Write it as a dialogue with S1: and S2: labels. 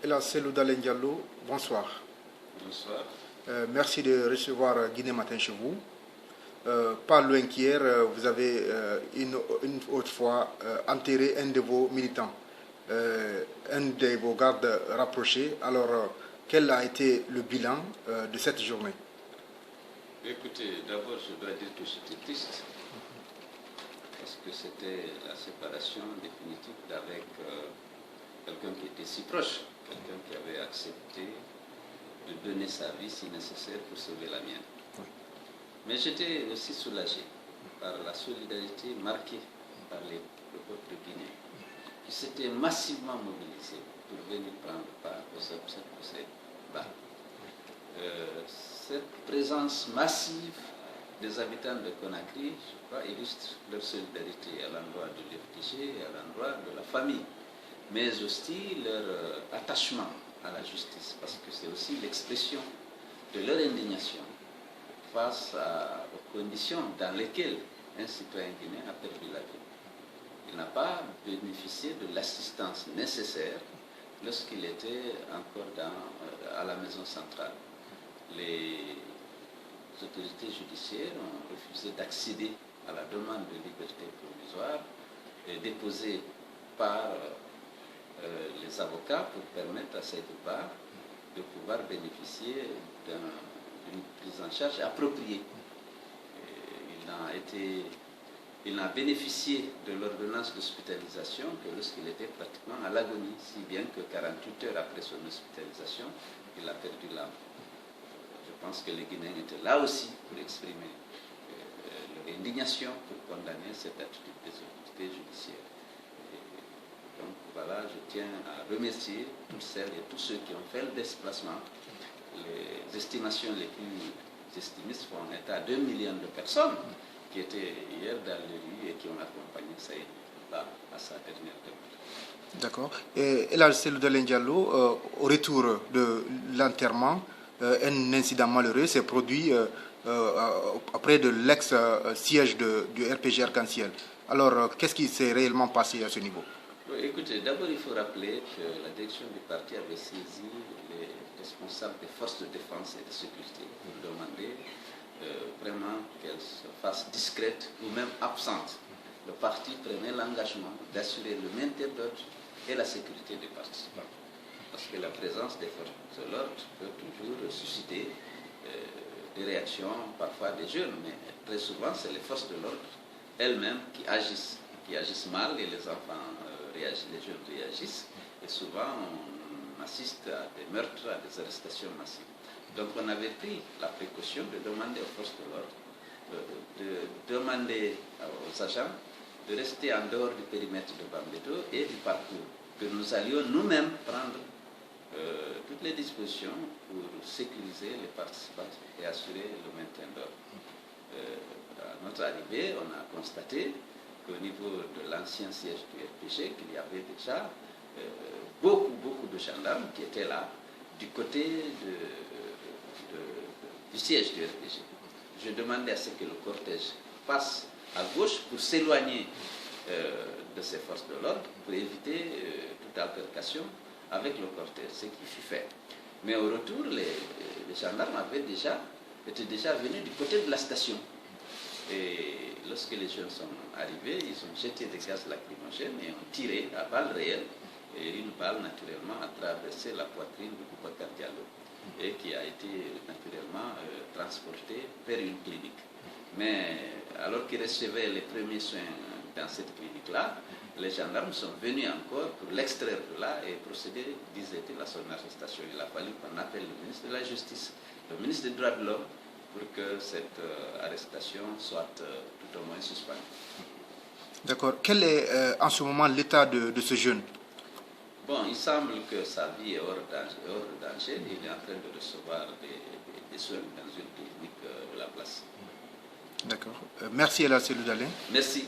S1: Ella Seloudalen Diallo, bonsoir.
S2: Bonsoir.
S1: Merci de recevoir Guinée Matin chez vous. Pas loin qu'hier, vous avez une autre fois enterré un de vos militants, un de vos gardes rapprochés. Alors, quel a été le bilan de cette journée?
S2: Écoutez, d'abord, je dois dire que j'étais triste parce que c'était la séparation définitive d'avec quelqu'un qui était si proche, quelqu'un qui avait accepté de donner sa vie si nécessaire pour sauver la mienne. Mais j'étais aussi soulagé par la solidarité marquée par le peuple guinéen, qui s'était massivement mobilisé pour venir prendre part aux obsèques de ces balles. Cette présence massive des habitants de Conakry, je crois, illustre leur solidarité à l'endroit de l'FDG et à l'endroit de la famille, mais aussi leur attachement à la justice, parce que c'est aussi l'expression de leur indignation face aux conditions dans lesquelles un citoyen guinéen a perdu la vie. Il n'a pas bénéficié de l'assistance nécessaire lorsqu'il était encore à la maison centrale. Les autorités judiciaires ont refusé d'accéder à la demande de liberté provisoire déposée par les avocats pour permettre à Seydouba de pouvoir bénéficier d'une prise en charge appropriée. Il n'a bénéficié de l'ordonnance d'hospitalisation que lorsqu'il était pratiquement à l'agonie, si bien que 48 heures après son hospitalisation, il a perdu l'âme. Je pense que les Guinéens étaient là aussi pour exprimer leur indignation, pour condamner cette attitude des autorités judiciaires. Donc voilà, je tiens à remercier toutes celles et tous ceux qui ont fait le déplacement. Les estimations les plus estimistes font état d'1 million de personnes qui étaient hier dans les rues et qui ont accompagné Seydouba à sa dernière demeure.
S1: D'accord. Et là, Seloudalen Diallo, au retour de l'enterrement, un incident malheureux s'est produit auprès de l'ex-siège du RPG Arc-en-Ciel. Alors, qu'est-ce qui s'est réellement passé à ce niveau?
S2: Écoutez, d'abord il faut rappeler que la direction du parti avait saisi les responsables des forces de défense et de sécurité pour demander vraiment qu'elles se fassent discrètes ou même absentes. Le parti prenait l'engagement d'assurer le maintien d'ordre et la sécurité des participants. Parce que la présence des forces de l'ordre peut toujours susciter des réactions, parfois des jeunes, mais très souvent c'est les forces de l'ordre elles-mêmes qui agissent mal et les enfants réagissent, les jeunes réagissent, et souvent on assiste à des meurtres, à des arrestations massives. Donc on avait pris la précaution de demander aux forces de l'ordre, de demander aux agents de rester en dehors du périmètre de Bambeto et du parcours, que nous allions nous-mêmes prendre toutes les dispositions pour sécuriser les participants et assurer le maintien d'ordre. À notre arrivée, on a constaté qu'au niveau de l'ancien siège du RPG, qu'il y avait déjà beaucoup de gendarmes qui étaient là du côté du siège du RPG. Je demandais à ce que le cortège passe à gauche pour s'éloigner de ces forces de l'ordre, pour éviter toute altercation avec le cortège, ce qui fut fait. Mais au retour, les gendarmes étaient déjà venus du côté de la station. Et lorsque les jeunes sont arrivés, ils ont jeté des gaz lacrymogènes et ont tiré à balles réelles. Et une balle, naturellement, a traversé la poitrine de Boubacar Diallo et qui a été naturellement transportée vers une clinique. Mais alors qu'il recevait les premiers soins dans cette clinique-là, les gendarmes sont venus encore pour l'extraire de là et procéder, disait-il, à son arrestation. Il a fallu qu'on appelle le ministre de la Justice, le ministre des Droits de l'Homme, pour que cette arrestation soit tout au moins suspendue.
S1: D'accord. Quel est en ce moment l'état de ce jeune?
S2: Bon, il semble que sa vie est hors de danger. Il est en train de recevoir des soins dans une clinique de la place.
S1: D'accord. Merci Ella Seloudalen.
S2: Merci.